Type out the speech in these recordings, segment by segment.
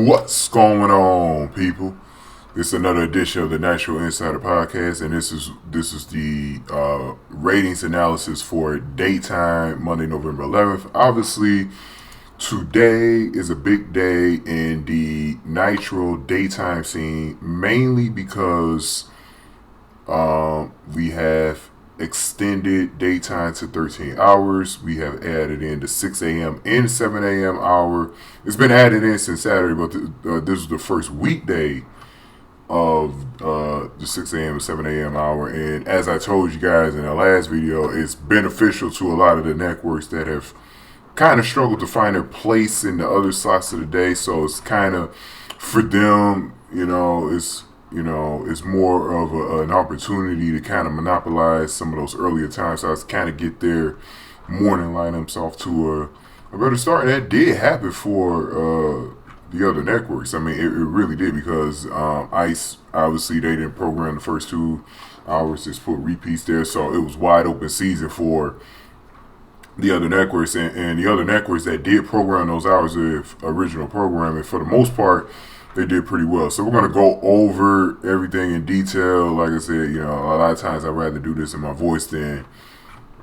What's going on, people? It's another edition of the NITRO Insider Podcast, and this is the ratings analysis for daytime Monday, November 11th. Obviously, today is a big day in the Nitro daytime scene, mainly because we have extended daytime to 13 hours. We have added in the 6 a.m. and 7 a.m. hour. It's been added in since Saturday, but this is the first weekday of the 6 a.m. and 7 a.m. hour. And as I told you guys in the last video, it's beneficial to a lot of the networks that have kind of struggled to find their place in the other slots of the day. So it's kind of for them, it's more of an opportunity to kind of monopolize some of those earlier times. So I kind of get their morning lineups off to a better start. And that did happen for the other networks. I mean, it really did, because ICE, obviously, they didn't program the first 2 hours, just put repeats there. So it was wide open season for the other networks. And the other networks that did program those hours of original programming, for the most part, they did pretty well. So we're going to go over everything in detail. Like I said, a lot of times I'd rather do this in my voice than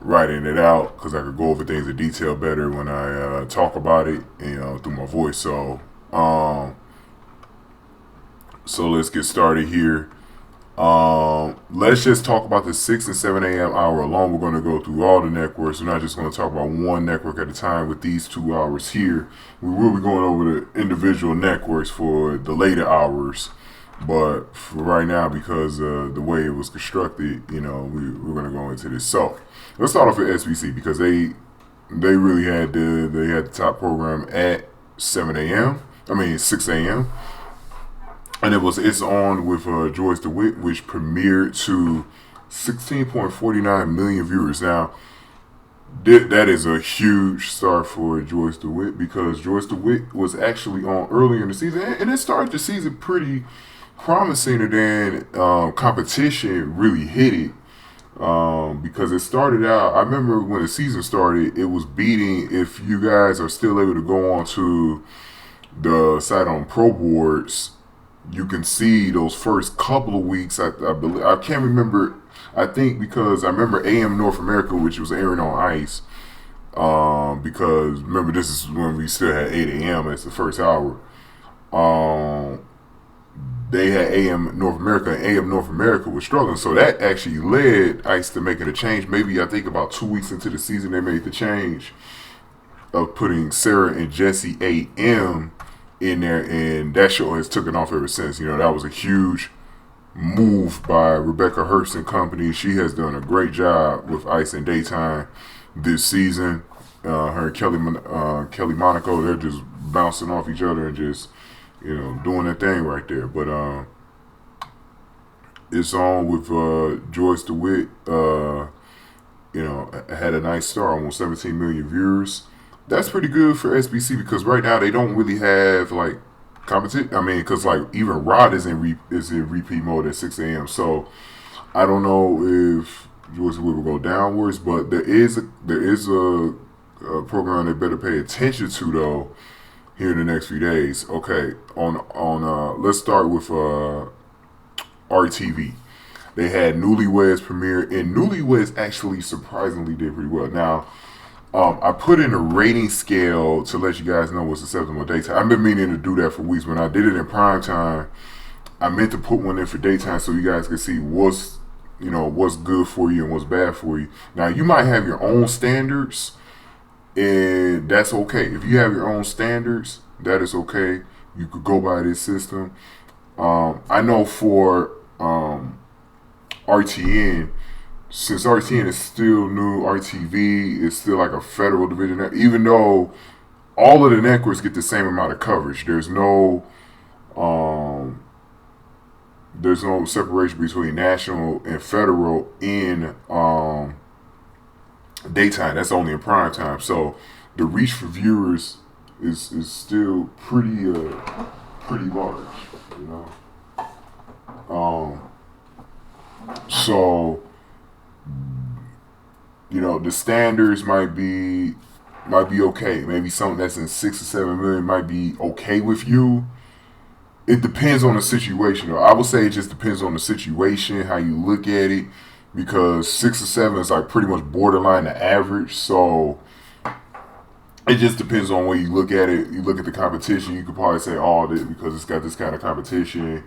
writing it out, because I could go over things in detail better when I talk about it, through my voice. So let's get started here. Let's just talk about the 6 and 7 a.m. hour alone. We're going to go through all the networks. We're not just going to talk about one network at a time with these 2 hours here. We will be going over the individual networks for the later hours. But for right now, because the way it was constructed, we're going to go into this. So let's start off with SBC, because they really had the top program at 7 a.m. 6 a.m. And it's on with Joyce DeWitt, which premiered to 16.49 million viewers. Now, that is a huge start for Joyce DeWitt, because Joyce DeWitt was actually on earlier in the season, and it started the season pretty promising, and then competition really hit it. Because it started out, I remember when the season started, it was beating, if you guys are still able to go on to the site on Pro Boards, you can see those first couple of weeks. I believe, I can't remember. I think because I remember AM North America, which was airing on ICE. Because remember, this is when we still had 8 a.m. as the first hour. They had AM North America, and AM North America was struggling. So that actually led ICE to making a change. Maybe I think about 2 weeks into the season, they made the change of putting Sarah and Jesse AM in there, and that show has taken off ever since. That was a huge move by Rebecca Herbst and company. She has done a great job with ICE and daytime this season. Her and Kelly Monaco, they're just bouncing off each other and just doing their thing right there. But it's on with Joyce DeWitt. Had a nice start, almost 17 million viewers. That's pretty good for SBC, because right now they don't really have like competition. Because like even Rod is in repeat mode at 6 a.m. So I don't know if Joyce will go downwards, but there is a program they better pay attention to though here in the next few days. Okay, on let's start with RTV. They had Newlyweds premiere, and Newlyweds actually surprisingly did pretty well. Now, I put in a rating scale to let you guys know what's acceptable daytime. I've been meaning to do that for weeks. When I did it in prime time, I meant to put one in for daytime so you guys can see what's good for you and what's bad for you. Now, you might have your own standards, and that's okay. If you have your own standards, that is okay. You could go by this system. I know for RTN, since RTN is still new, RTV is still like a federal division, even though all of the networks get the same amount of coverage. There's no separation between national and federal in daytime. That's only in prime time. So the reach for viewers is still pretty large, So the standards might be okay. Maybe something that's in 6 or 7 million might be okay with you. it depends on the situation. Though. I would say it just depends on the situation, how you look at it, because 6 or 7 is like pretty much borderline the average. So it just depends on where you look at it. You look at the competition. You could probably say, "Oh, this, because it's got this kind of competition,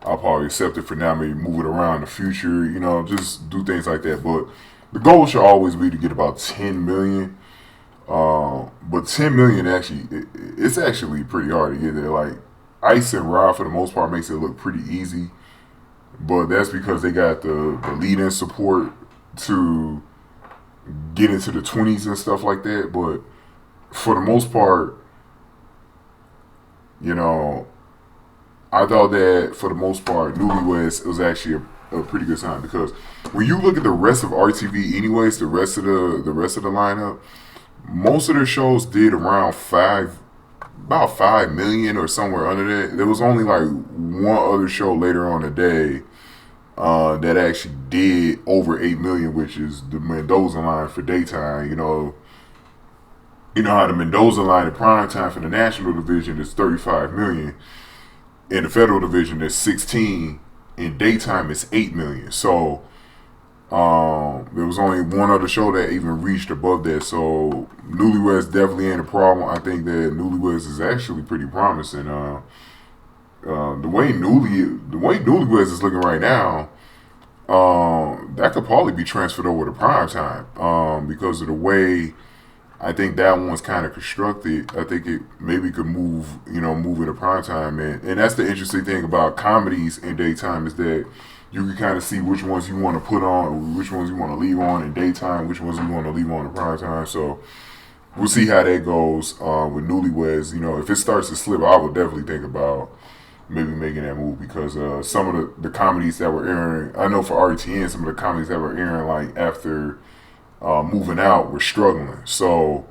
I'll probably accept it for now. Maybe move it around in the future. Just do things like that." But the goal should always be to get about 10 million. But 10 million actually, it's actually pretty hard to get there. Like Ice and Raw for the most part makes it look pretty easy, but that's because they got the lead-in support to get into the 20s and stuff like that. But for the most part, you know, I thought that for the most part, Newlyweds was actually a pretty good sign because when you look at the rest of RTV, anyways, the rest of the lineup, most of their shows did around about 5 million or somewhere under that. There was only like one other show later on the day that actually did over 8 million, which is the Mendoza line for daytime. You know how the Mendoza line in prime time for the national division is 35 million. In the federal division, there's 16. In daytime, it's 8 million. So there was only one other show that even reached above that. So Newlyweds definitely ain't a problem. I think that Newlyweds is actually pretty promising. The way Newlyweds is looking right now, that could probably be transferred over to primetime because of the way I think that one's kind of constructed. I think it maybe could move into primetime, and that's the interesting thing about comedies in daytime is that you can kind of see which ones you want to put on, which ones you want to leave on in daytime, which ones you want to leave on in primetime. So we'll see how that goes with Newlyweds. If it starts to slip, I would definitely think about maybe making that move because some of the comedies that were airing, I know for RTN, some of the comedies that were airing like after moving out were struggling. So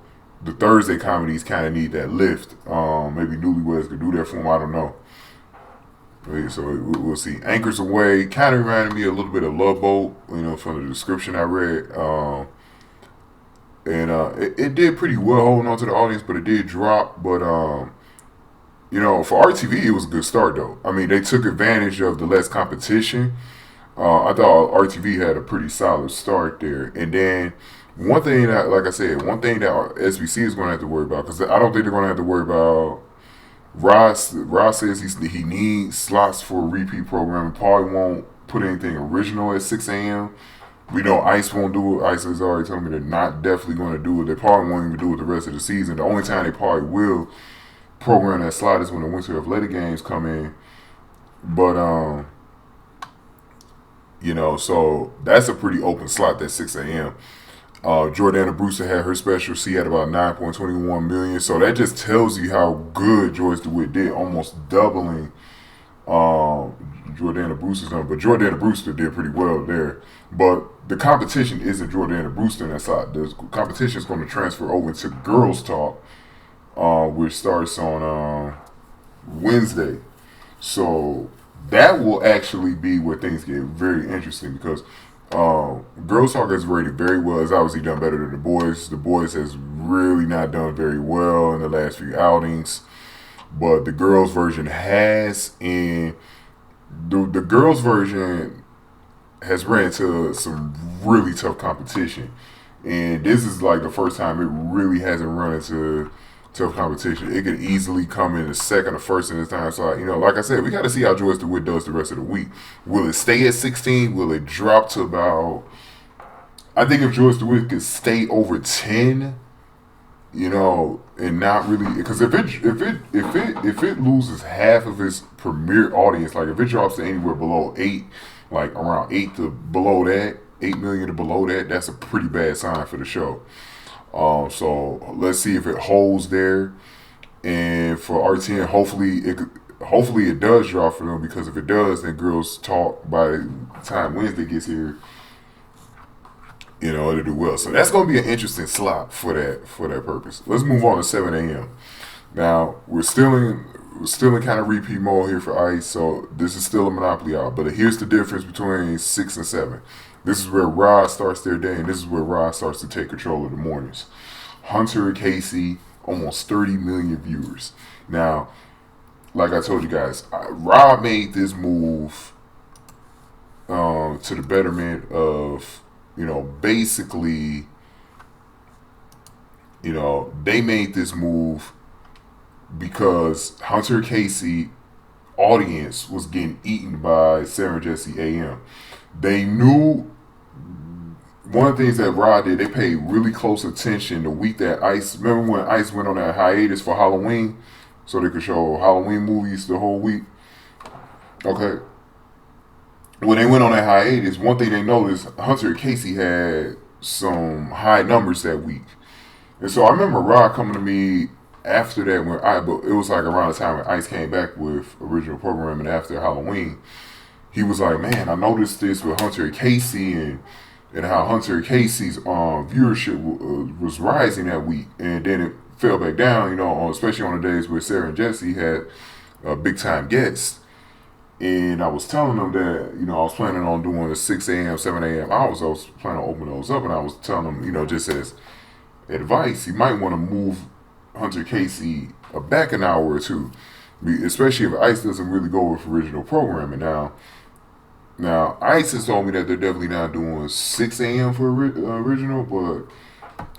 the Thursday comedies kind of need that lift. Maybe Newlyweds could do that for them. I don't know. So we'll see. Anchors Away kind of reminded me a little bit of Love Boat, from the description I read. And it did pretty well holding on to the audience, but it did drop. But for RTV, it was a good start though. I mean, they took advantage of the less competition. I thought RTV had a pretty solid start there. And then one thing that, like I said, SBC is going to have to worry about, because I don't think they're going to have to worry about Ross says he needs slots for a repeat program. Probably won't put anything original at 6 a.m. We know Ice won't do it. Ice has already told me they're not definitely going to do it. They probably won't even do it the rest of the season. The only time they probably will program that slot is when the Winter Athletic games come in. But so that's a pretty open slot, that 6 a.m. Jordana Brewster had her special. She had about 9.21 million. So that just tells you how good Joyce DeWitt did, almost doubling Jordana Brewster's number. But Jordana Brewster did pretty well there. But the competition isn't Jordana Brewster in that side. The competition is going to transfer over to Girls Talk, which starts on Wednesday. So that will actually be where things get very interesting because Girls Talk has rated very well. It's obviously done better than the boys. The boys has really not done very well in the last few outings, but the girls version has, and the girls version has ran into some really tough competition, and this is like the first time it really hasn't run into tough competition. It could easily come in the second or first in this time. So, like I said, we got to see how Joyce DeWitt does the rest of the week. Will it stay at 16? Will it drop to about? I think if Joyce DeWitt could stay over 10, and not really, because if it loses half of its premier audience, like if it drops to anywhere below 8, like around 8 to below that, 8 million to below that, that's a pretty bad sign for the show. So let's see if it holds there, and for RTN, hopefully it does drop for them, because if it does, then Girls Talk by the time Wednesday gets here, it'll do well. So that's going to be an interesting slot for that purpose. Let's move on to 7 a.m. Now we're still in kind of repeat mode here for Ice, so this is still a monopoly out. But here's the difference between 6 and 7. This is where Rod starts their day, and this is where Rod starts to take control of the mornings. Hunter and Casey, almost 30 million viewers. Now, like I told you guys, Rob made this move to the betterment of, basically, they made this move because Hunter Casey audience was getting eaten by Sarah Jesse AM. They knew one of the things that Rod did, they paid really close attention the week that Ice, remember when Ice went on that hiatus for Halloween so they could show Halloween movies the whole week? Okay. When they went on that hiatus, one thing they noticed, Hunter Casey had some high numbers that week. And so I remember Rod coming to me after that but it was like around the time when Ice came back with original programming after Halloween. He was like, man, I noticed this with Hunter Casey and how Hunter Casey's viewership was rising that week, and then it fell back down. Especially on the days where Sarah and Jesse had big time guests. And I was telling them that I was planning on doing the 6 a.m., 7 a.m. hours. I was planning on opening those up, and I was telling them, just as advice, you might want to move Hunter Casey back an hour or two, especially if Ice doesn't really go with original programming. Now, Ice has told me that they're definitely not doing 6 a.m. for original, but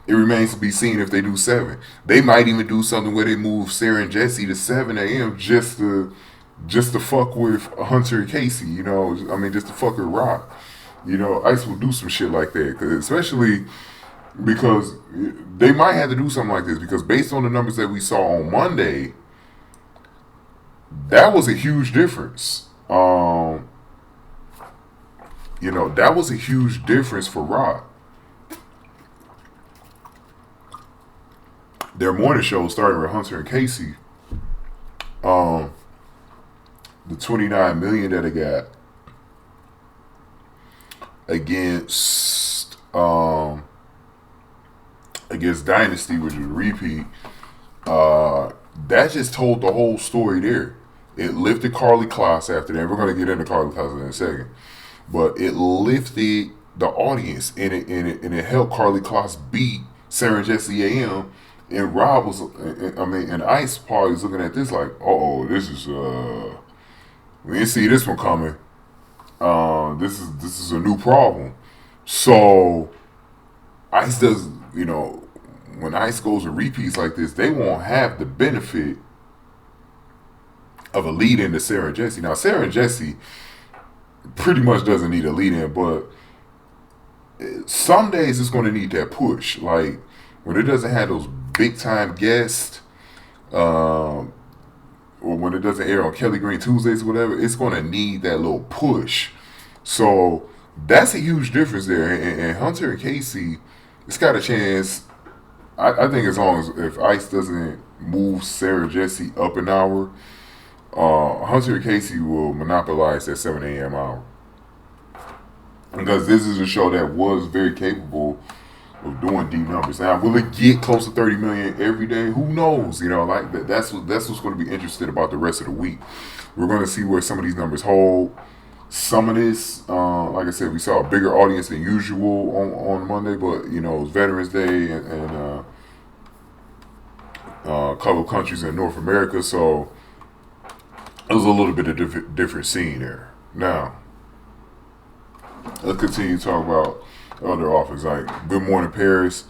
it remains to be seen if they do 7. They might even do something where they move Sarah and Jesse to 7 a.m. just to fuck with Hunter Casey, just to fuck with Rock. Ice will do some shit like that, especially because they might have to do something like this, because based on the numbers that we saw on Monday, that was a huge difference. That was a huge difference for Rock. Their morning show started with Hunter and Casey. The 29 million that they got against Dynasty, which is a repeat, that just told the whole story there. It lifted Carly Kloss after that. We're going to get into Carly Kloss in a second. But it lifted the audience, and it helped Carly Kloss beat Sarah and Jesse AM. And Rob was, and Ice Paul was looking at this like, this is, we didn't see this one coming. This is a new problem. So Ice does, when Ice goes to repeats like this, they won't have the benefit of a lead in to Sarah and Jesse. Now, Sarah and Jesse pretty much doesn't need a lead in, but some days it's going to need that push. Like when it doesn't have those big time guests, or when it doesn't air on Kelly Green Tuesdays or whatever, it's going to need that little push. So that's a huge difference there. And Hunter and Casey, it's got a chance. I think as long as if Ice doesn't move Sarah Jesse up an hour, Hunter and Casey will monopolize that 7 a.m. hour. Because this is a show that was very capable of doing deep numbers. Now, will it get close to 30 million every day? Who knows? That's what's going to be interesting about the rest of the week. We're going to see where some of these numbers hold. Some of this, like I said, we saw a bigger audience than usual on Monday, but it was Veterans Day and a couple of countries in North America, so it was a little bit of different scene there. Now, let's continue to talk about other offers like Good Morning Paris.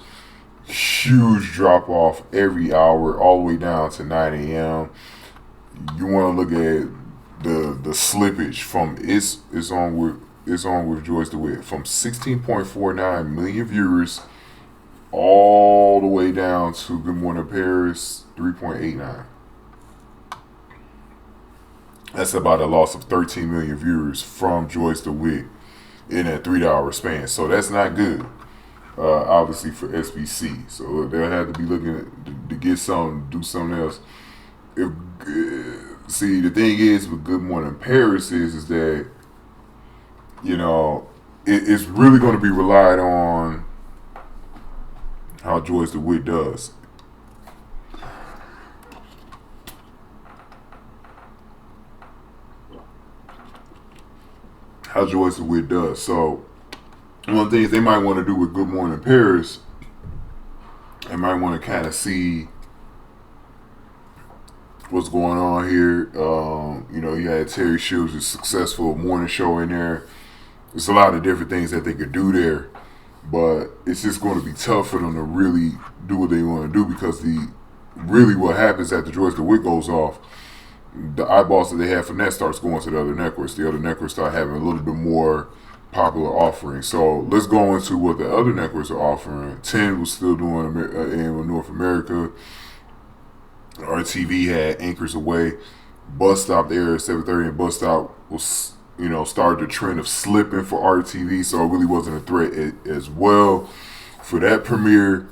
Huge drop off every hour, all the way down to 9 a.m. You want to look at the slippage from it's on with Joyce DeWitt from 16.49 million viewers all the way down to Good Morning Paris 3.89. That's about a loss of 13 million viewers from Joyce DeWitt in a 3-hour span. So that's not good, obviously, for SBC. So they'll have to be looking to get something, do something else. See, the thing is with Good Morning Paris is that, it's really going to be relied on how Joyce DeWitt does. How Joyce DeWitt does. So, one of the things they might want to do with Good Morning Paris, they might want to kind of see what's going on here. You had Terry Shields' successful morning show in there. There's a lot of different things that they could do there, but it's just going to be tough for them to really do what they want to do because what happens after George DeWitt goes off, the eyeballs that they have from that starts going to the other networks. The other networks start having a little bit more popular offerings. So let's go into what the other networks are offering. 10 was still doing in North America. RTV had Anchors Away. Bus Stop there at 7:30, and Bus Stop was started the trend of slipping for RTV, so it really wasn't a threat as well. For that premiere,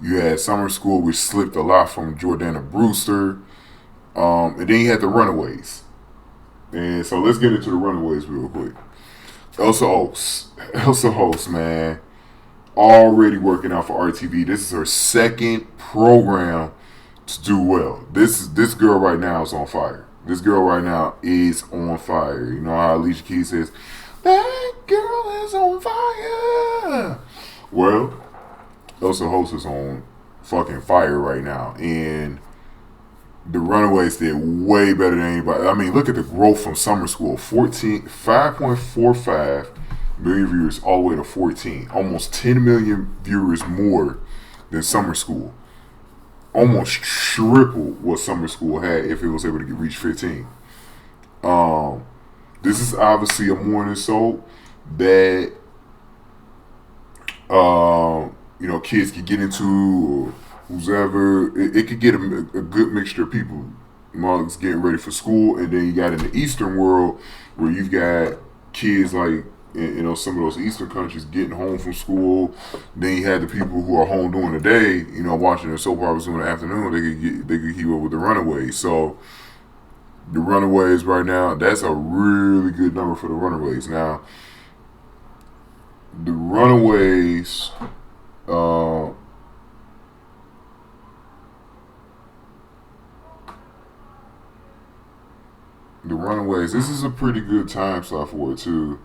you had Summer School, which slipped a lot from Jordana Brewster. And then you had the Runaways. And so let's get into the Runaways real quick. Elsa Host, man, already working out for RTV. This is her second program to do well. This girl right now is on fire. This girl right now is on fire. You know how Alicia Keys says, "That girl is on fire." Well, Elsa Host is on fucking fire right now, and the Runaways did way better than anybody. I mean, look at the growth from Summer School. 5.45 million viewers all the way to 14. Almost 10 million viewers more than Summer School. Almost triple what Summer School had if it was able to reach 15. This is obviously a morning soap that kids could get into, or who's ever. It could get a good mixture of people. Mugs getting ready for school, and then you got in the Eastern world where you've got kids like some of those Eastern countries getting home from school. Then you had the people who are home during the day, watching the soap operas in the afternoon. They could keep up with the Runaways. So the Runaways right now, that's a really good number for the Runaways. Now the Runaways. The Runaways, this is a pretty good time slot for it too,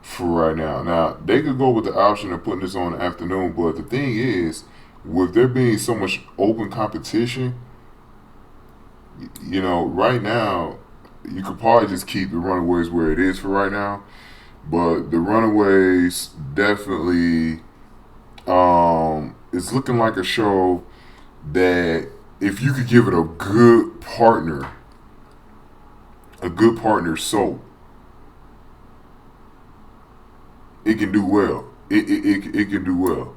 for right now. Now, they could go with the option of putting this on in the afternoon, but the thing is, with there being so much open competition, right now, you could probably just keep the Runaways where it is for right now. But the Runaways definitely is looking like a show that if you could give it a good partner soap, it can do well. It can do well.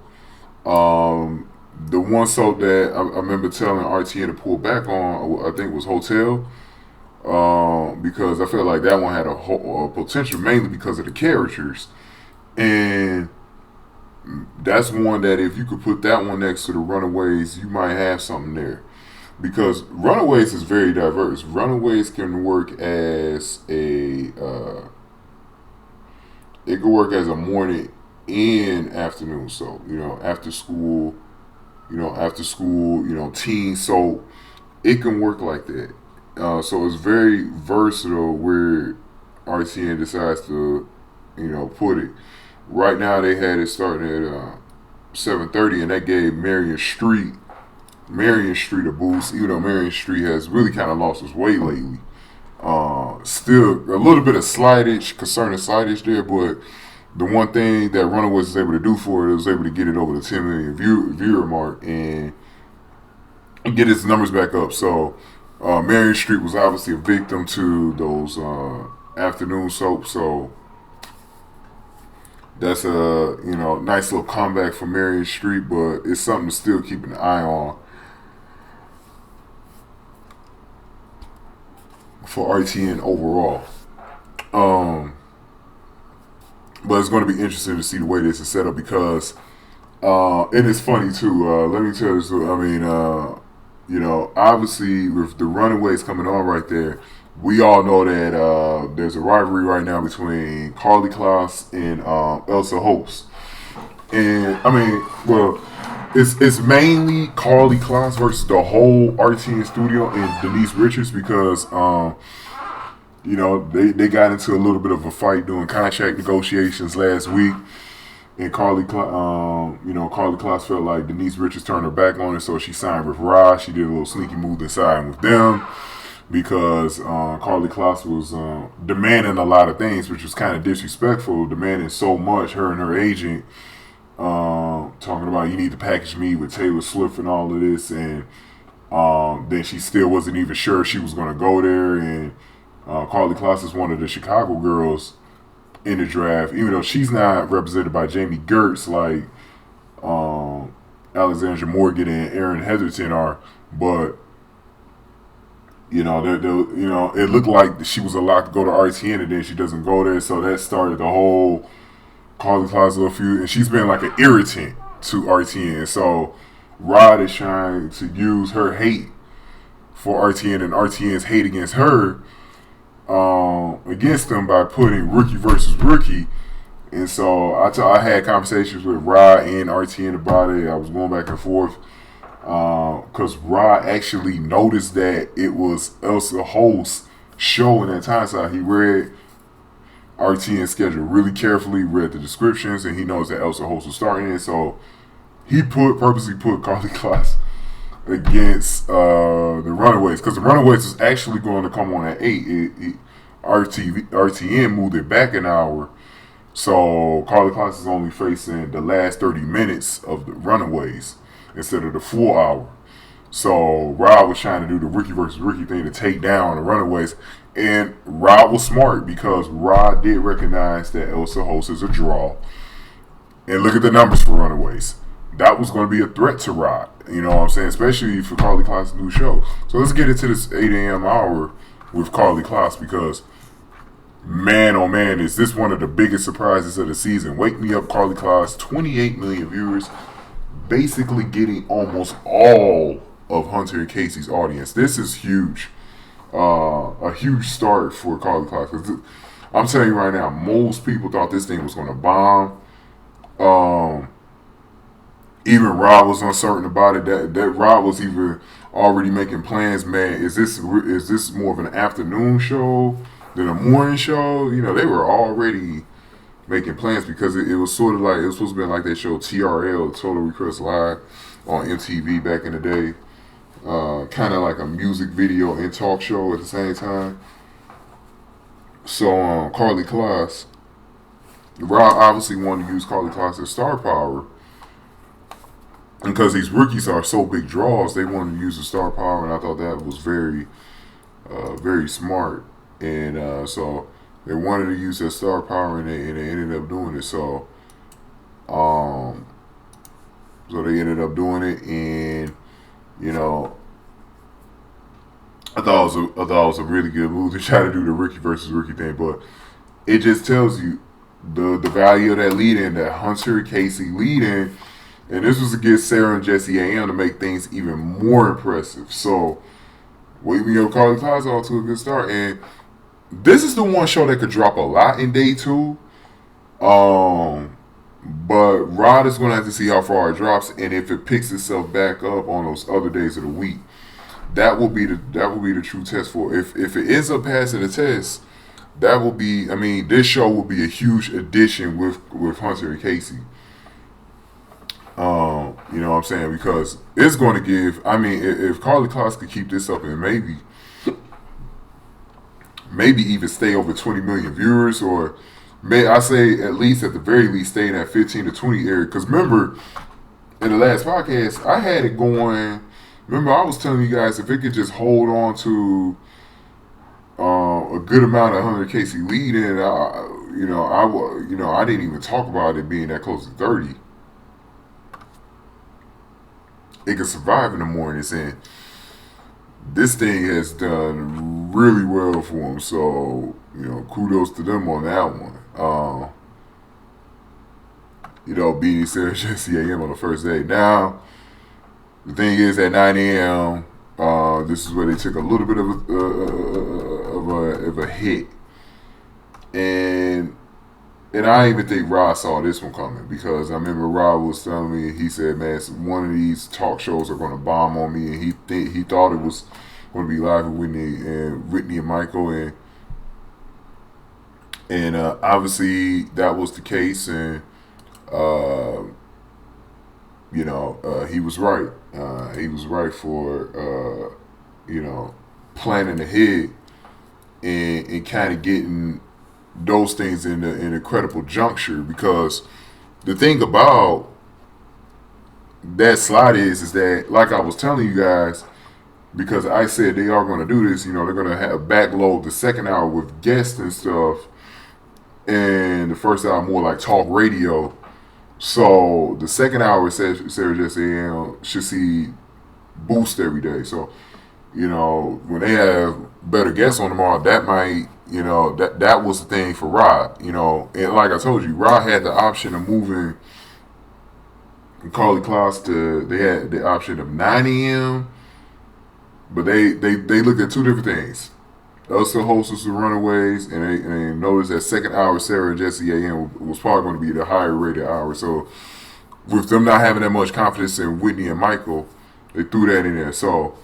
The one soap that I remember telling RTN to pull back on, I think, was Hotel, because I felt like that one had a potential mainly because of the characters, and that's one that if you could put that one next to the Runaways, you might have something there. Because Runaways is very diverse. Runaways can work as it could work as a morning and afternoon soap. After school, teen soap. It can work like that. So it's very versatile where RTN decides to, put it. Right now they had it starting at 7:30, and that gave Marion Street a boost, even though Marion Street has really kind of lost its way lately. Still a little bit of concerning slightage there, but the one thing that Runaways was able to do for it was able to get it over the 10 million viewer mark and get its numbers back up. So Marion Street was obviously a victim to those afternoon soaps. So that's a nice little comeback for Marion Street, but it's something to still keep an eye on for RTN overall. But it's going to be interesting to see the way this is set up because, and it's funny too. Let me tell you this. I mean, obviously with the Runaways coming on right there, we all know that there's a rivalry right now between Carly Kloss and Elsa Host. And I mean, well, it's mainly Carly Kloss versus the whole RTN studio and Denise Richards because they got into a little bit of a fight doing contract negotiations last week. And Carly Kloss felt like Denise Richards turned her back on her, so she signed with Rod. She did a little sneaky move to sign with them because Carly Kloss was demanding a lot of things, which was kind of disrespectful, demanding so much. Her and her agent talking about you need to package me with Taylor Swift and all of this, and then she still wasn't even sure she was going to go there. And Carly Kloss is one of the Chicago girls in the draft, even though she's not represented by Jamie Gertz like Alexandra Morgan and Erin Heatherton are, but it looked like she was allowed to go to RTN, and then she doesn't go there, so that started the whole Carly Kloss little feud, and she's been like an irritant to RTN. So Rod is trying to use her hate for RTN and RTN's hate against her against them by putting rookie versus rookie. And so I had conversations with Rod and RTN about it. I was going back and forth because Rod actually noticed that it was Elsa Holt's show in that time. So he read RTN's schedule really carefully, read the descriptions, and he knows that Elsa Holtz was starting it. So he purposely put Carly Kloss against the Runaways, because the Runaways is actually going to come on at 8. RTN moved it back an hour, so Carly Kloss is only facing the last 30 minutes of the Runaways instead of the full hour. So Rob was trying to do the rookie versus rookie thing to take down the Runaways, and Rob was smart because Rob did recognize that Elsa Holtz is a draw, and look at the numbers for Runaways. That was going to be a threat to Rod, you know what I'm saying, especially for Carly Kloss' new show. So let's get into this 8 a.m. hour with Carly Kloss, because man, oh man, is this one of the biggest surprises of the season. Wake Me Up, Carly Kloss, 28 million viewers, basically getting almost all of Hunter and Casey's audience. This is huge, a huge start for Carly Kloss. 'Cause I'm telling you right now, most people thought this thing was going to bomb. Even Rob was uncertain about it. That Rob was even already making plans. Man, is this more of an afternoon show than a morning show? You know, they were already making plans because it was sort of like, it was supposed to be like they showed TRL, Total Request Live, on MTV back in the day. Kind of like a music video and talk show at the same time. So Carly Kloss, Rob obviously wanted to use Carly Kloss as star power. And because these rookies are so big draws, they wanted to use the star power, and I thought that was very, very smart. And so they wanted to use that star power, and they ended up doing it. So they ended up doing it, and you know, I thought it was a really good move to try to do the rookie versus rookie thing. But it just tells you the value of that lead-in, that Hunter Casey lead-in. And this was against Sarah and Jesse A.M. to make things even more impressive. So, Wake Me Up, Carly Kloss off to a good start. And this is the one show that could drop a lot in day 2. But Rod is going to have to see how far it drops, and if it picks itself back up on those other days of the week. That will be the true test for it. If it ends up passing the test, that will be, I mean, this show will be a huge addition with Hunter and Casey. You know what I'm saying? Because it's going to give, I mean, if Carly Kloss could keep this up and maybe even stay over 20 million viewers, or I say at the very least stay in that 15 to 20 area. Because remember, in the last podcast, I had it going, remember I was telling you guys if it could just hold on to a good amount of Hunter Casey lead in, I didn't even talk about it being that close to 30. It can survive in the mornings, and this thing has done really well for them. So, you know, kudos to them on that one. Beating Sarah Jesse A.M. on the first day. Now, the thing is, at 9 a.m., this is where they took a little bit of a hit, and I even think Rod saw this one coming, because I remember Rod was telling me, he said, man, one of these talk shows are going to bomb on me, and he thought it was going to be live with Whitney and Michael, and obviously that was the case, and Uh, he was right. He was right for planning ahead and kind of getting those things in an incredible juncture, because the thing about that slot is that, like I was telling you guys, because I said they are going to do this, they're going to have backload the second hour with guests and stuff, and the first hour more like talk radio. So the second hour, Sarah Jesse AM, should see boost every day. So when they have better guests on tomorrow, that might, that was the thing for Rod, and like I told you, Rod had the option of moving Carly Klaus they had the option of 9 a.m., but they looked at two different things. Us, the hostess, the Runaways, and they noticed that second hour, Sarah and Jesse AM was probably going to be the higher rated hour. So with them not having that much confidence in Whitney and Michael, they threw that in there. So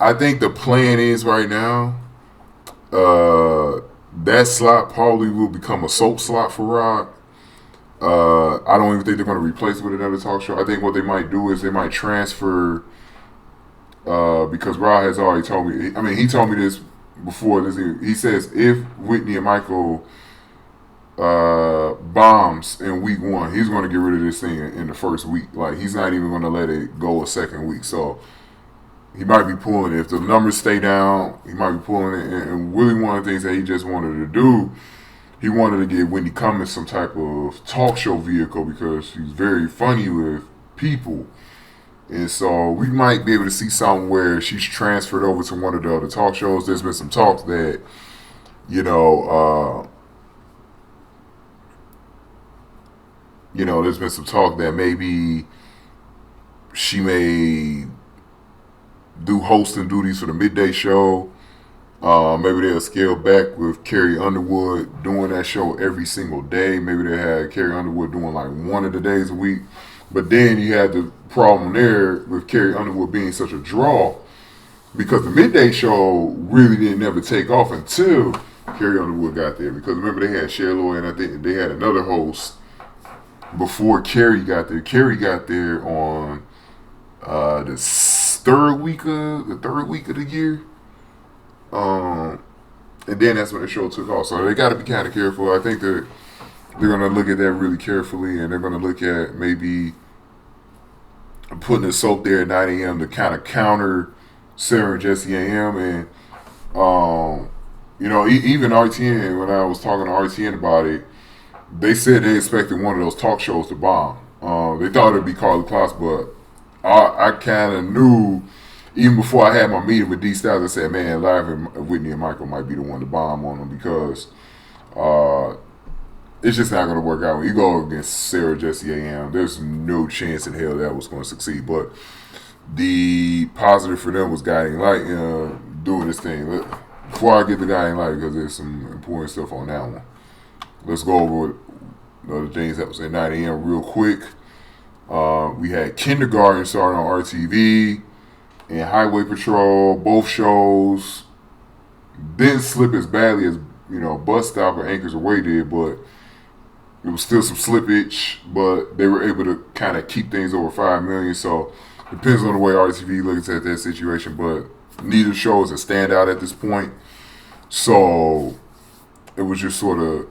I think the plan is right now, that slot probably will become a soap slot for Rod. I don't even think they're going to replace it with another talk show. I think what they might do is they might transfer, because Rod has already told me. I mean, he told me this before this. He says if Whitney and Michael bombs in week one, he's going to get rid of this thing in the first week. Like, he's not even going to let it go a second week. So he might be pulling it. If the numbers stay down, he might be pulling it. And really, one of the things that he just wanted to do, he wanted to get Whitney Cummings some type of talk show vehicle, because she's very funny with people. And so we might be able to see something where she's transferred over to one of the other talk shows. There's been some talk that, there's been some talk that maybe she may do hosting duties for the midday show. Maybe they'll scale back with Carrie Underwood doing that show every single day. Maybe they had Carrie Underwood doing like one of the days a week. But then you had the problem there with Carrie Underwood being such a draw, because the midday show really didn't ever take off until Carrie Underwood got there. Because remember, they had Cher and I think they had another host before Carrie got there. Carrie got there on the third week of the year. And then that's when the show took off. So they got to be kind of careful. I think they're going to look at that really carefully, and they're going to look at maybe putting a soap there at 9 a.m. to kind of counter Sarah and Jesse AM. And, even RTN, when I was talking to RTN about it, they said they expected one of those talk shows to bomb. They thought it would be Carly Klaus, but I kind of knew, even before I had my meeting with D Styles, I said, man, Live and Whitney and Michael might be the one to bomb on them, because it's just not going to work out. When you go against Sarah Jesse AM, there's no chance in hell that was going to succeed. But the positive for them was Guiding Light doing this thing. Before I get to Guiding Light, because there's some important stuff on that one, let's go over the things that was at 9 a.m. real quick. We had Kindergarten starting on RTV, and Highway Patrol, both shows didn't slip as badly as Bus Stop or Anchors Away did, but it was still some slippage. But they were able to kind of keep things over 5 million. So depends on the way RTV looks at that situation, but neither show is a standout at this point. So it was just sort of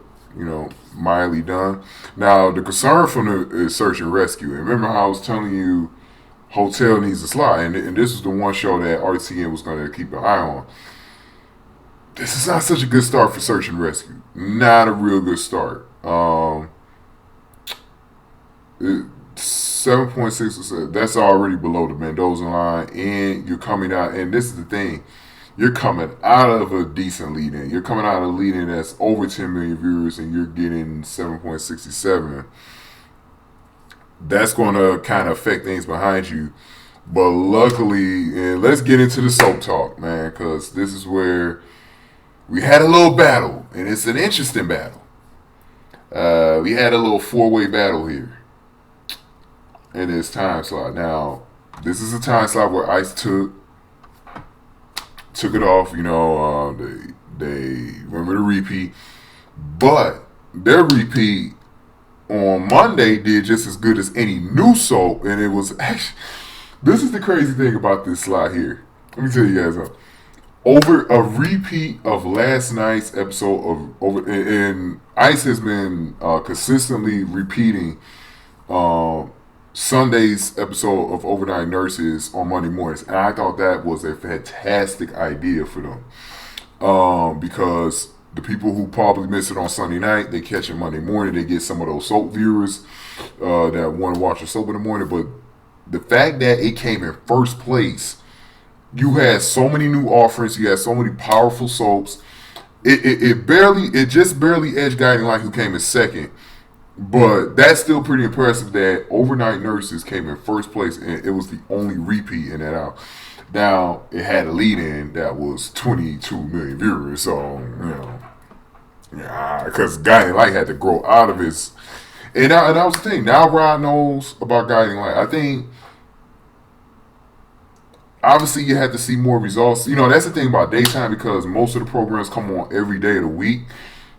mildly done. Now the concern from the is Search and Rescue. And remember how I was telling you, Hotel needs a slot, and this is the one show that RTN was going to keep an eye on. This is not such a good start for Search and Rescue. Not a real good start. 7.6%. That's already below the Mendoza line, and you're coming out. And this is the thing: you're coming out of a decent lead-in. You're coming out of a lead-in that's over 10 million viewers, and you're getting 7.67. That's going to kind of affect things behind you. But luckily, and let's get into the soap talk, man, because this is where we had a little battle, and it's an interesting battle. We had a little four-way battle here in this time slot. Now, this is a time slot where Ice took it off. They remember the repeat, but their repeat on Monday did just as good as any new soap, and it was actually. This is the crazy thing about this slide here. Let me tell you guys something. Over a repeat of last night's episode of over, and Ice has been consistently repeating Sunday's episode of Overnight Nurses on Monday mornings, and I thought that was a fantastic idea for them because the people who probably miss it on Sunday night, they catch it Monday morning. They get some of those soap viewers that want to watch the soap in the morning, but the fact that it came in first place, you had so many new offerings, you had so many powerful soaps. It just barely edged Guiding Light, who came in second. But that's still pretty impressive that Overnight Nurses came in first place, and it was the only repeat in that out. Now, it had a lead-in that was 22 million viewers, so, because Guiding Light had to grow out of his. And that was the thing. Now Rod knows about Guiding Light. I think, obviously, you had to see more results. That's the thing about daytime, because most of the programs come on every day of the week.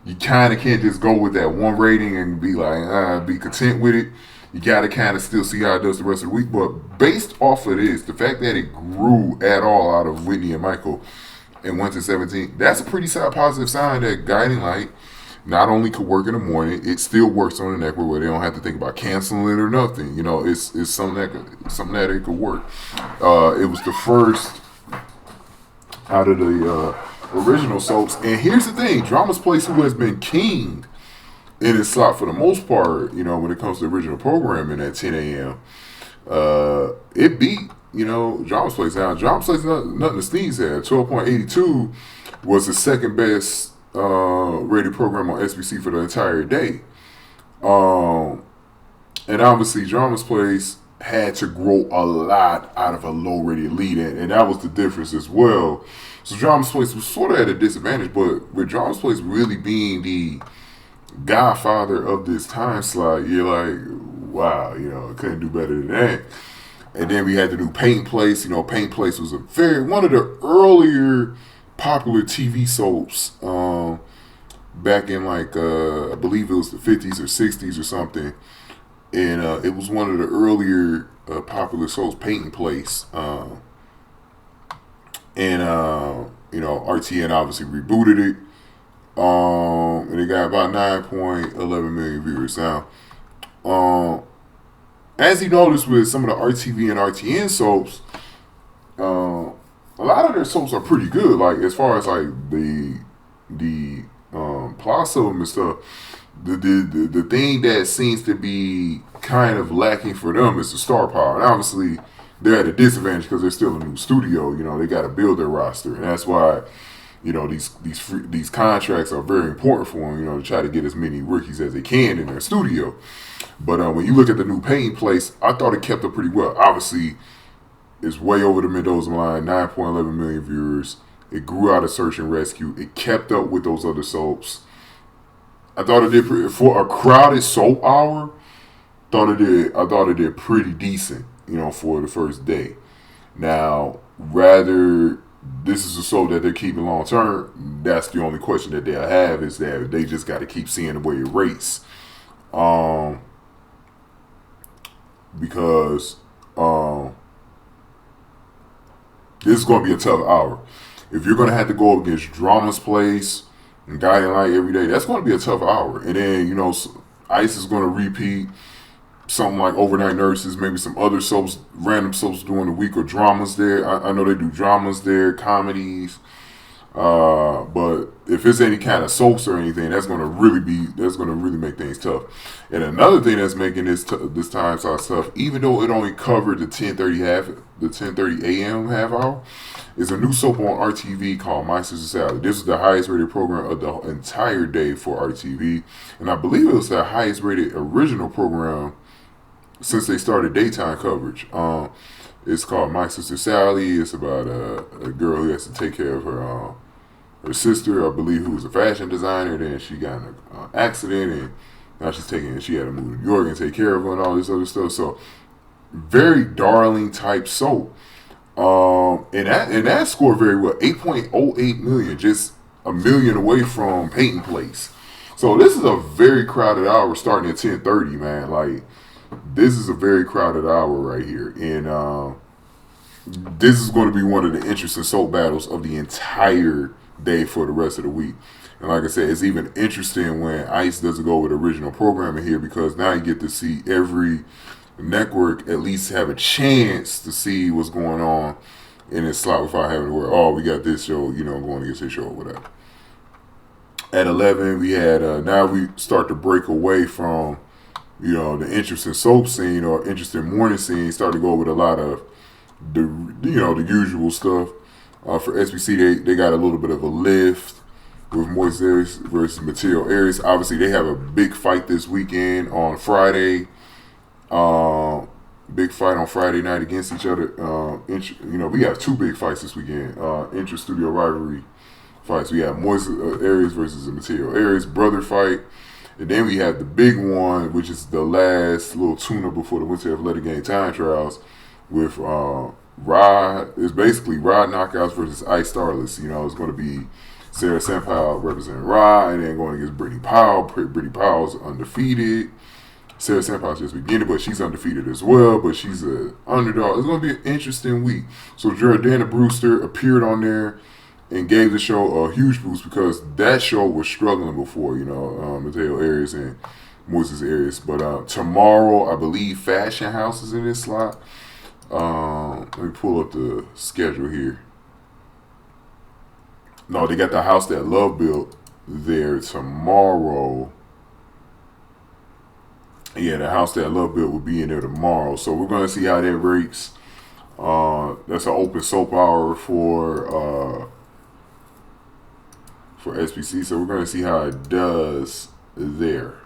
You kind of can't just go with that one rating and be like, be content with it. You got to kind of still see how it does the rest of the week. But based off of this, the fact that it grew at all out of Whitney and Michael and went to 17, that's a pretty positive sign that Guiding Light not only could work in the morning, it still works on the network where they don't have to think about canceling it or nothing. It's something that it could work. It was the first out of the original soaps. And here's the thing, Drama's Place, who has been king in his slot for the most part, when it comes to original programming at 10 a.m., it beat, Drama's Place. Now, Drama's Place, nothing to sneeze at. 12.82 was the second best rated program on SBC for the entire day. And obviously, Drama's Place had to grow a lot out of a low rated lead in, and that was the difference as well. So Drama's Place was sort of at a disadvantage, but with Drama's Place really being the godfather of this time slot, you're like, wow, couldn't do better than that. And then we had the new Paint Place. Paint Place was one of the earlier popular TV soaps back in I believe it was the 50s or 60s or something. And it was one of the earlier popular soaps, Paint Place. RTN obviously rebooted it. And it got about 9.11 million viewers. Now, as you notice with some of the RTV and RTN soaps, a lot of their soaps are pretty good. Like, as far as like the plots of them and stuff, the thing that seems to be kind of lacking for them is the star power. And obviously, they're at a disadvantage because they're still a new studio. They got to build their roster, and that's why these contracts are very important for them. To try to get as many rookies as they can in their studio. But when you look at the new Paint Place, I thought it kept up pretty well. Obviously, it's way over the Mendoza line, 9.11 million viewers. It grew out of Search and Rescue. It kept up with those other soaps. I thought it did for a crowded soap hour. I thought it did pretty decent, for the first day. Now, rather this is a soap that they're keeping long term, that's the only question that they'll have, is that they just got to keep seeing the way it rates. Because this is going to be a tough hour. If you're going to have to go against Drama's Place and Guiding Light every day, that's going to be a tough hour. And then, Ice is going to repeat something like Overnight Nurses, maybe some other soaps, random soaps during the week, or dramas there. I know they do dramas there, comedies. But if it's any kind of soaps or anything, that's going to really make things tough. And another thing that's making this time slot tough, even though it only covered the 10:30 a.m. half hour, is a new soap on RTV called My Sister Sally. This is the highest rated program of the entire day for RTV, and I believe it was the highest rated original program since they started daytime coverage. It's called My Sister Sally. It's about a girl who has to take care of her sister, I believe, who was a fashion designer. Then she got in an accident, and now she had to move to New York and take care of her and all this other stuff. So, very darling type soap. And that scored very well, 8.08 million, just a million away from Paint Place, So this is a very crowded hour starting at 10:30, man. Like this is a very crowded hour right here, and this is going to be one of the interesting soap battles of the entire day for the rest of the week. And like I said, it's even interesting when Ice doesn't go with original programming here because now you get to see every network at least have a chance to see what's going on in its slot without having to worry, oh, we got this show, going against this show or whatever. At 11, we had, now we start to break away from, the interesting soap scene or interesting morning scene, start to go with a lot of the usual stuff. For SBC, they got a little bit of a lift with Moises versus Mateo Aries. Obviously, they have a big fight this weekend on Friday. Big fight on Friday night against each other. We have two big fights this weekend. Intra-studio rivalry fights. We have Moises Aries versus Mateo Aries brother fight. And then we have the big one, which is the last little tune-up before the Winter Athletic Game time trials with Rod. It's basically Rod Knockouts versus Ice Starless. It's going to be Sarah Sampaio representing Rod, and then going against Brittany Powell. Brittany Powell's undefeated. Sarah Sampaio's just beginning, but she's undefeated as well, but she's an underdog. It's going to be an interesting week. So Jordana Brewster appeared on there and gave the show a huge boost because that show was struggling before, Mateo Aries and Moises Aries. But tomorrow, I believe Fashion House is in this slot. Let me pull up the schedule here. No, they got the house that Love built there tomorrow. Yeah, the house that Love built will be in there tomorrow. So we're going to see how that rates. That's an open soap hour for SBC. So we're going to see how it does there.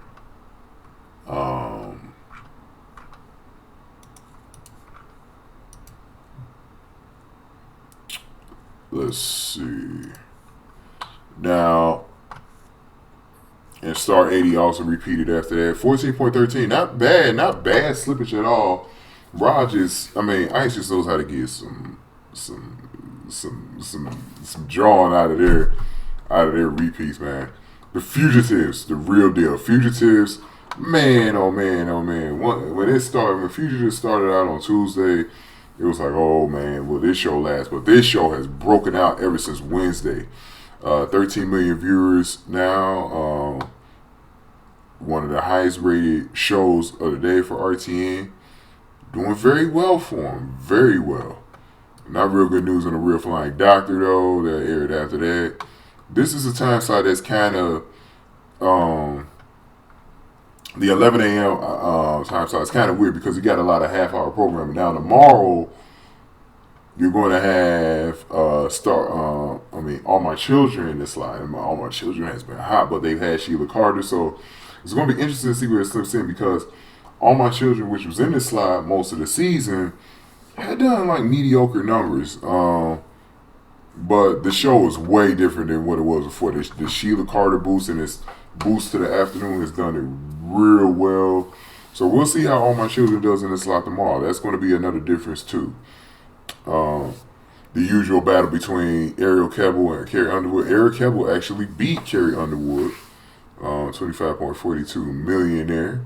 Let's see. Now, and Star 80 also repeated after that. 14.13, not bad slippage at all. Ice just knows how to get some drawing out of their repeats, man. The Fugitives, the real deal. Fugitives, man, oh man, oh man. When Fugitives started out on Tuesday, it was like, oh man, will this show last? But this show has broken out ever since Wednesday. 13 million viewers now. One of the highest rated shows of the day for RTN. Doing very well for them. Very well. Not real good news on the Real Flying Doctor, though. That aired after that. This is a time slot that's kind of... the 11 a.m. Time slot is kind of weird because you got a lot of half-hour programming. Now, tomorrow... You're going to have All My Children in this slide. And All My Children has been hot, but they've had Sheila Carter. So it's going to be interesting to see where it slips in because All My Children, which was in this slide most of the season, had done like mediocre numbers. But the show was way different than what it was before. The Sheila Carter boost and this boost to the afternoon has done it real well. So we'll see how All My Children does in this slot tomorrow. That's going to be another difference too. The usual battle between Ariel Kebbell and Carrie Underwood. Ariel Kebbell actually beat Carrie Underwood, 25.42 million there.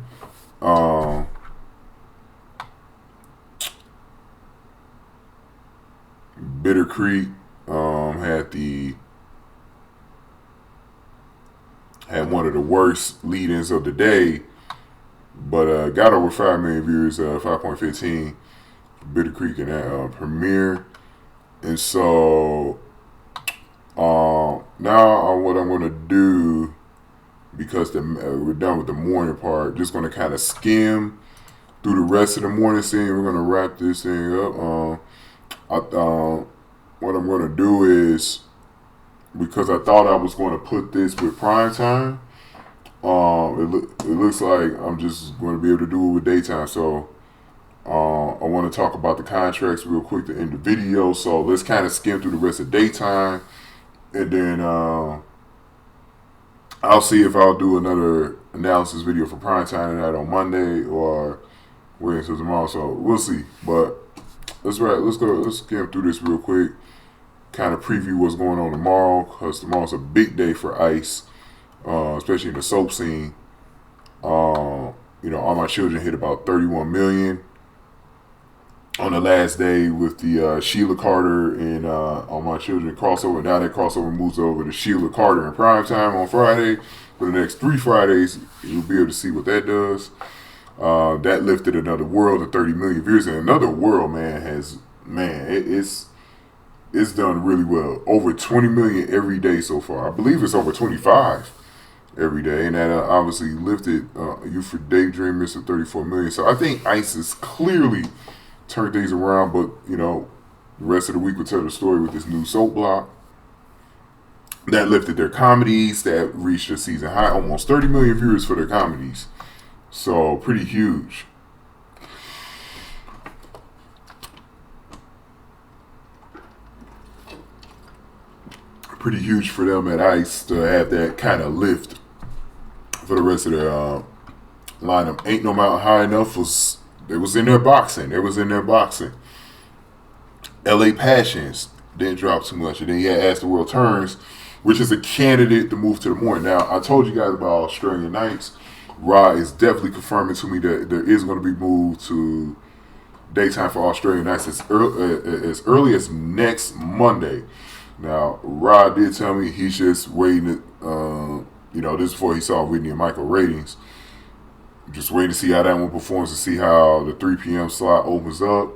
Bitter Creek had one of the worst lead-ins of the day, but got over 5 million viewers, 5.15. Bitter Creek in that premiere. And so now what I'm going to do, because we're done with the morning part, just going to kind of skim through the rest of the morning scene. We're going to wrap this thing up. What I'm going to do is, because I thought I was going to put this with prime time, it looks like I'm just going to be able to do it with daytime. So I want to talk about the contracts real quick to end the video. So let's kind of skim through the rest of daytime, and then I'll see if I'll do another analysis video for prime time tonight on Monday or wait until tomorrow. So we'll see. But let's skim through this real quick. Kind of preview what's going on tomorrow, because tomorrow's a big day for Ice. especially in the soap scene. All my children hit about 31 million on the last day with the Sheila Carter and All My Children crossover. Now that crossover moves over to Sheila Carter in primetime on Friday. For the next 3 Fridays, you'll be able to see what that does. That lifted Another World to 30 million viewers. And Another World, it's done really well. Over 20 million every day so far. I believe it's over 25 every day. And that obviously lifted You for Daydreamers to 34 million. So I think ISIS clearly turned things around. But, the rest of the week will tell the story with this new soap block. That lifted their comedies. That reached a season high. Almost 30 million viewers for their comedies. So, pretty huge. Pretty huge for them at ICE to have that kind of lift for the rest of their lineup. Ain't No Mountain High Enough was in their boxing. LA Passions didn't drop too much. And then you had As the World Turns, which is a candidate to move to the morning. Now, I told you guys about Australian Nights. Ra is definitely confirming to me that there is going to be moved to daytime for Australian Nights as early as next Monday. Now, Ra did tell me he's just waiting this is before he saw Whitney and Michael ratings. Just waiting to see how that one performs, to see how the 3 p.m. slot opens up,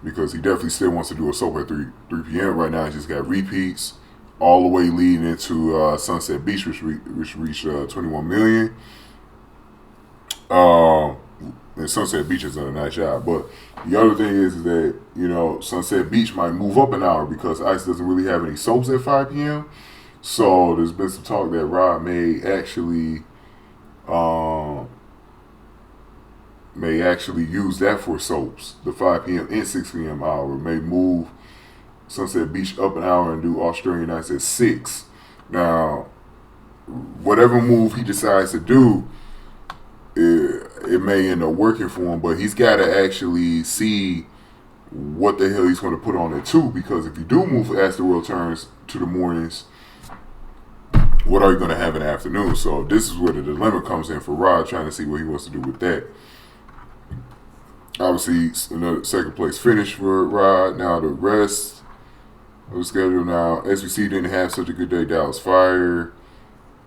because he definitely still wants to do a soap at 3 p.m. Right now. He just got repeats all the way leading into Sunset Beach, which reached 21 million. And Sunset Beach has done a nice job. But the other thing is that, Sunset Beach might move up an hour because ICE doesn't really have any soaps at 5 p.m. So there's been some talk that Rod may actually use that for soaps. The 5 p.m. and 6 p.m. hour may move Sunset Beach up an hour and do Australian Nights at 6. Now, whatever move he decides to do, it may end up working for him, but he's got to actually see what the hell he's going to put on it too, because if you do move As the World Turns to the mornings, what are you going to have in the afternoon? So this is where the dilemma comes in for Rod, trying to see what he wants to do with that. Obviously, another second place finish for Rod. Now the rest of the schedule. Now, SBC didn't have such a good day. Dallas Fire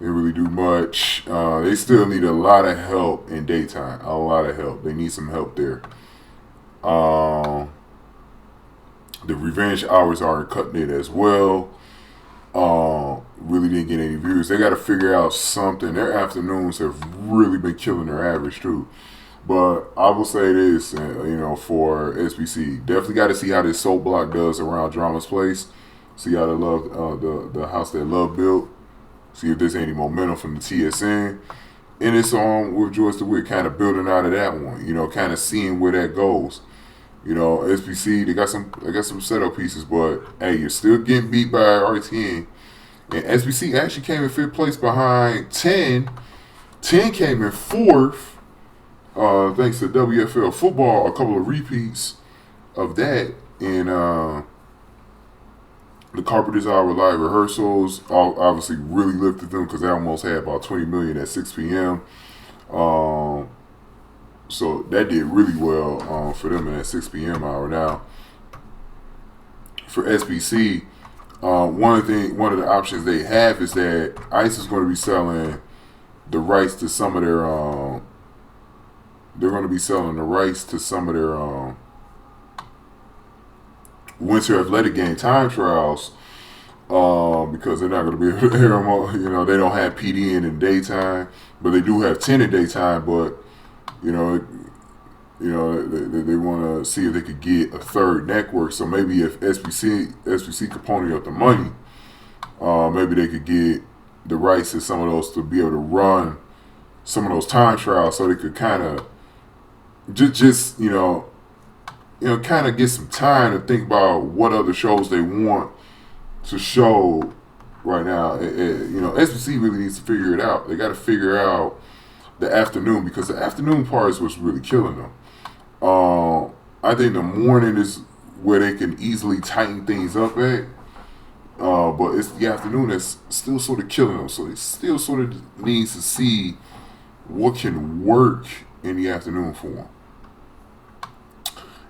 didn't really do much. They still need a lot of help in daytime. A lot of help. They need some help there. The Revenge Hours aren't cutting it as well. Really didn't get any views. They got to figure out something. Their afternoons have really been killing their average too. But I will say this, for SBC, definitely got to see how this soap block does around Drama's Place. See how the house that Love built. See if there's any momentum from the TSN. And it's on with Joyce DeWitt, kind of building out of that one. Kind of seeing where that goes. SBC, they got some setup pieces, but hey, you're still getting beat by RTN. And SBC actually came in 5th place behind 10. 10 came in 4th. Thanks to WFL football, a couple of repeats of that. And the Carpenters Hour live rehearsals obviously really lifted them, because they almost had about 20 million at 6 p.m. So that did really well for them in that 6 p.m. hour. Now, for SBC, one of the options they have is that ICE is going to be selling the rights to some of their Winter Athletic game time trials, because they're not going to be able to air them all. They don't have PD in daytime, but they do have 10 in daytime. But they want to see if they could get a third network. So maybe if SBC could pony up the money, maybe they could get the rights to some of those to be able to run some of those time trials, so they could kind of just kind of get some time to think about what other shows they want to show right now. SBC really needs to figure it out. They got to figure out the afternoon, because the afternoon part is what's really killing them. I think the morning is where they can easily tighten things up at. But it's the afternoon that's still sort of killing them. So it still sort of needs to see what can work in the afternoon for them.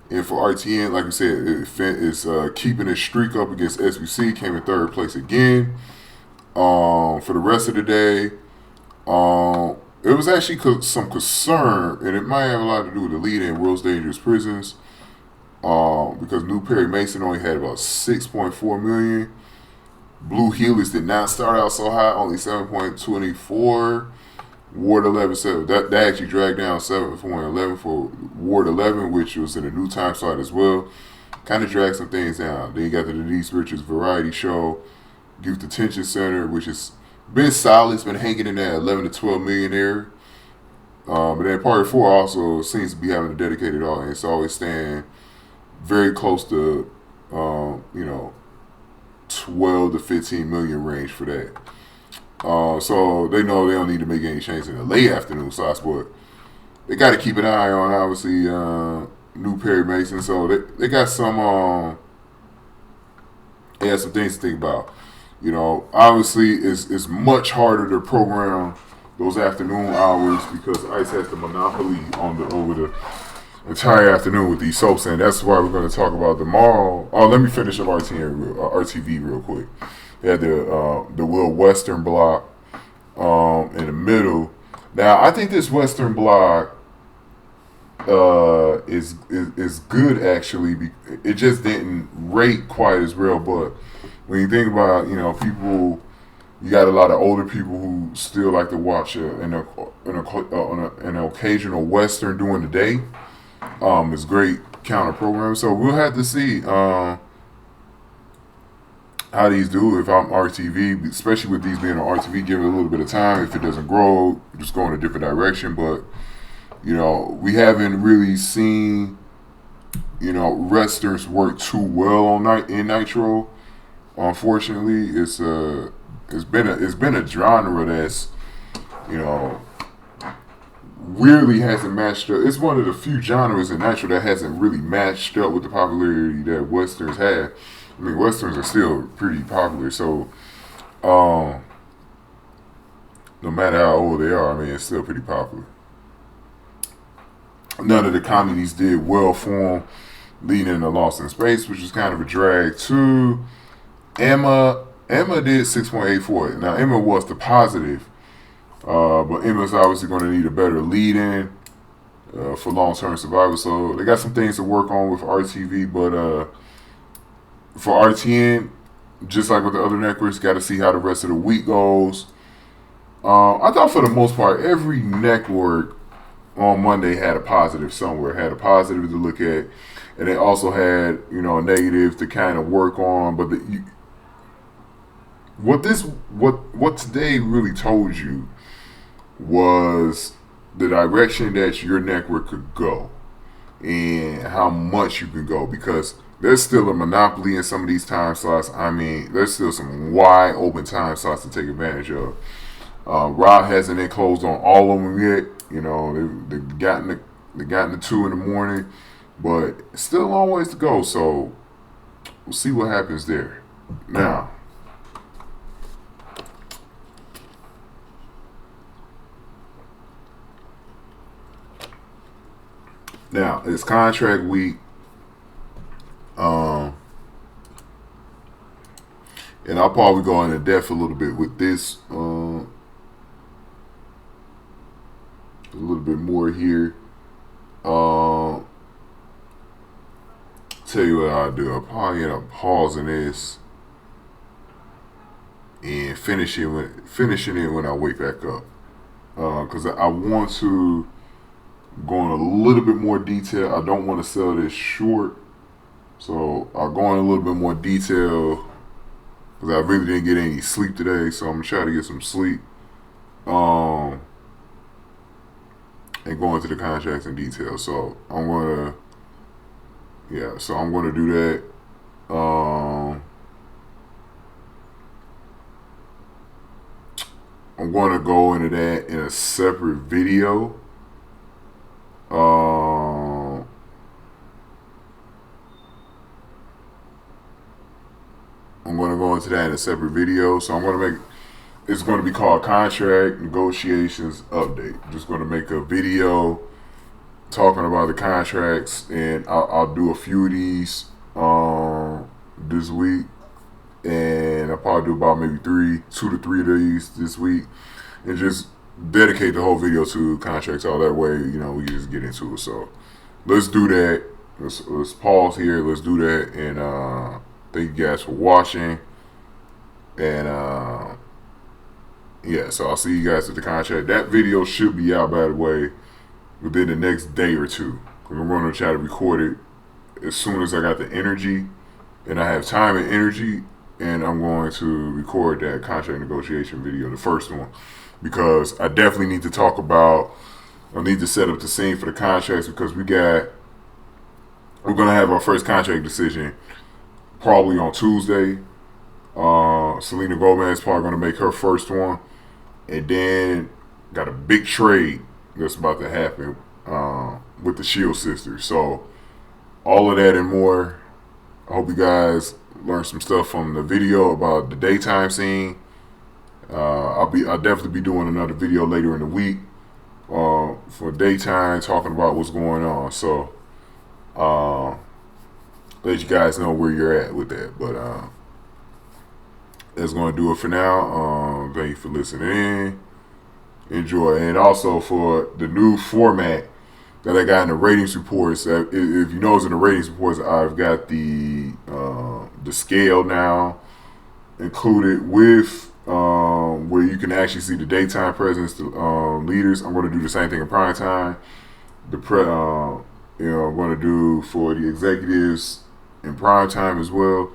And for RTN, like I said, it's keeping its streak up against SBC. Came in third place again. For the rest of the day, it was actually some concern, and it might have a lot to do with the lead in World's Dangerous Prisons. Because New Perry Mason only had about 6.4 million. Blue Helix did not start out so high, only 7.24. Ward 11 7. That actually dragged down 7.11 for Ward 11, which was in a new time slot as well. Kind of dragged some things down. Then you got the Denise Richards Variety Show, Youth Detention Center, which has been solid. It's been hanging in that 11 to 12 million area. But then Party 4 also seems to be having a dedicated audience. Always staying very close to, 12 to 15 million range for that. So they know they don't need to make any changes in the late afternoon slots, but they got to keep an eye on, obviously, New Perry Mason. So they got some, they have some things to think about. Obviously, it's much harder to program those afternoon hours because ICE has the monopoly over the entire afternoon with these soaps, and that's why we're going to talk about tomorrow. Oh, let me finish up RTV real quick. They had the Will Western block in the middle. Now, I think this Western block is good actually. It just didn't rate quite as well, but when you think about people, you got a lot of older people who still like to watch an occasional Western during the day. It's great counter program, so we'll have to see how these do. If I'm RTV, especially with these being on RTV, give it a little bit of time. If it doesn't grow, just go in a different direction. But we haven't really seen Westerns work too well in Nitro. Unfortunately, it's been a genre that's weirdly hasn't matched up. It's one of the few genres in Nitro that hasn't really matched up with the popularity that Westerns have. I mean, Westerns are still pretty popular, so no matter how old they are, I mean, it's still pretty popular. None of the comedies did well for them, leading into Lost in Space, which was kind of a drag too. Emma did 6.84. Now, Emma was the positive, but Emma's obviously going to need a better lead-in for long-term survival. So they got some things to work on with RTV, but for RTN, just like with the other networks, got to see how the rest of the week goes. I thought for the most part, every network on Monday had a positive somewhere, had a positive to look at, and they also had a negative to kind of work on. But what today really told you was the direction that your network could go and how much you can go, because there's still a monopoly in some of these time slots. I mean, there's still some wide open time slots to take advantage of. Rob hasn't enclosed on all of them yet. They've gotten the 2 in the morning, but still a long ways to go. So we'll see what happens there. Now it's contract week. And I'll probably go into depth a little bit with this, a little bit more here. Tell you what I'll do. I'll probably end up pausing this and finishing it when I wake back up, because I want to go in a little bit more detail. I don't want to sell this short, so I'll go in a little bit more detail because I really didn't get any sleep today, so I'm gonna try to get some sleep, and go into the contracts in detail. So I'm gonna do that. I'm gonna go into that in a separate video. I'm I'm going to go into that in a separate video. So I'm going to make, it's going to be called Contract Negotiations Update. I'm just going to make a video talking about the contracts, and I'll do a few of these this week, and I'll probably do about maybe 2 to 3 of these this week, and just dedicate the whole video to contracts. All that way, you know, we can just get into it. So let's do that. Let's pause here. Let's do that, and thank you guys for watching. And yeah, so I'll see you guys at the contract. That video should be out, by the way, within the next day or two. I'm going to try to record it as soon as I got the energy, and I have time and energy, and I'm going to record that contract negotiation video, the first one, because I definitely need to talk about, I need to set up the scene for the contracts, because we're going to have our first contract decision probably on Tuesday. Selena Gomez is probably going to make her first one, and then got a big trade that's about to happen with the Shield sisters. So all of that and more. I hope you guys learned some stuff from the video about the daytime scene. I'll definitely be doing another video later in the week for daytime, talking about what's going on. So let you guys know where you're at with that. But that's going to do it for now. Thank you for listening in. Enjoy. And also for the new format that I got in the ratings reports, if you notice in the ratings reports, I've got the scale now included with where you can actually see the daytime presence, the leaders. I'm going to do the same thing in prime time. I'm going to do for the executives in prime time as well.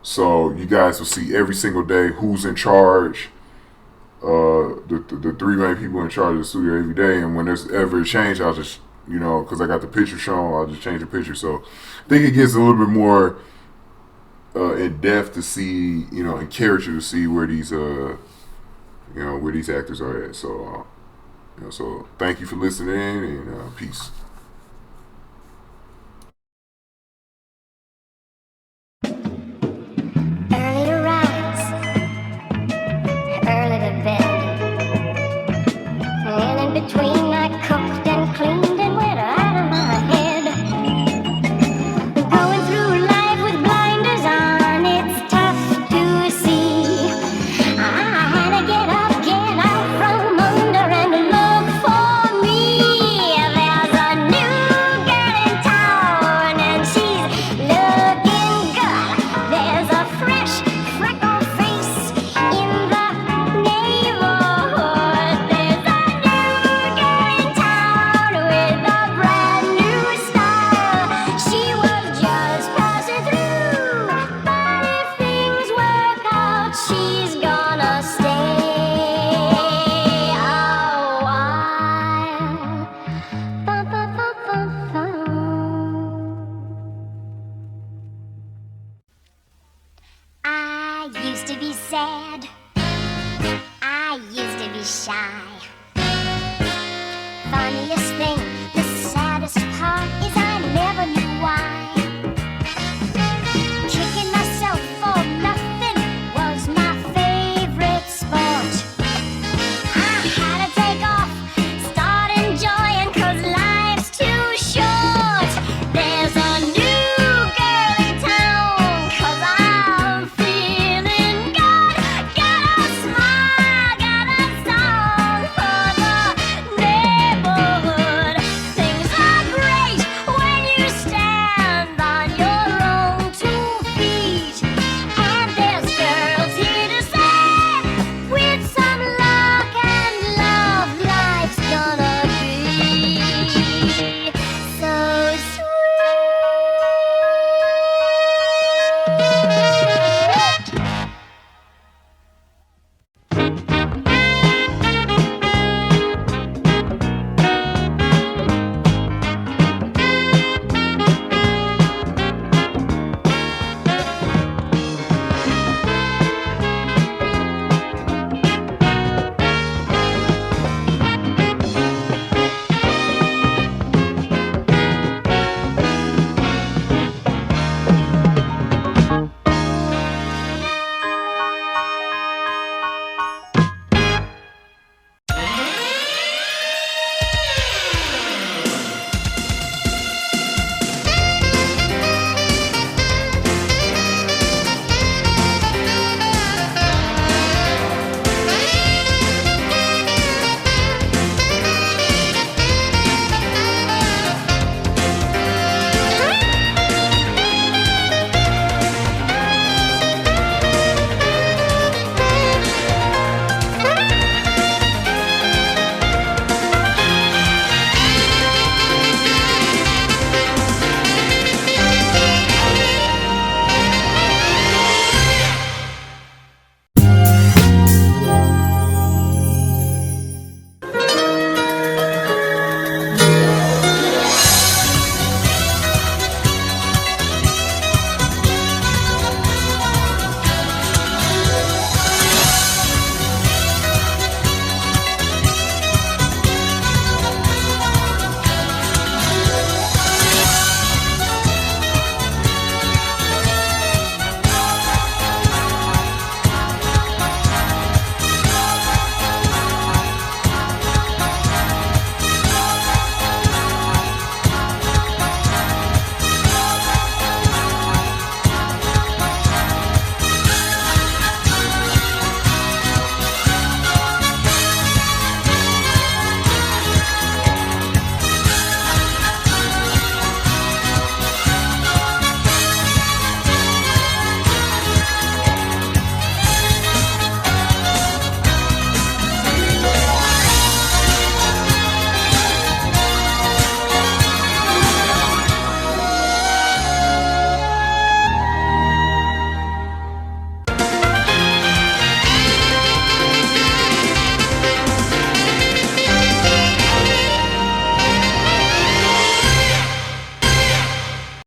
So you guys will see every single day who's in charge. The 3 main people in charge of the studio every day, and when there's ever a change, I'll just, you know, because I got the picture shown, I'll just change the picture. So I think it gets a little bit more in depth to see, you know, in character to see where these where these actors are at. So so thank you for listening, and peace. Early to rise, early to bed. And in between, I cooked and cleaned and went out of my head. Going through life with blinders on, it's tough to see. I had to get out from under and look for me. There's a new girl in town, and she's looking good. There's a fresh, freckled face in the neighborhood. There's a new girl in town with a brand new style. She was just passing through, but if things work out, she's gonna stay a while. I used to be sad. I used to be shy. Funniest thing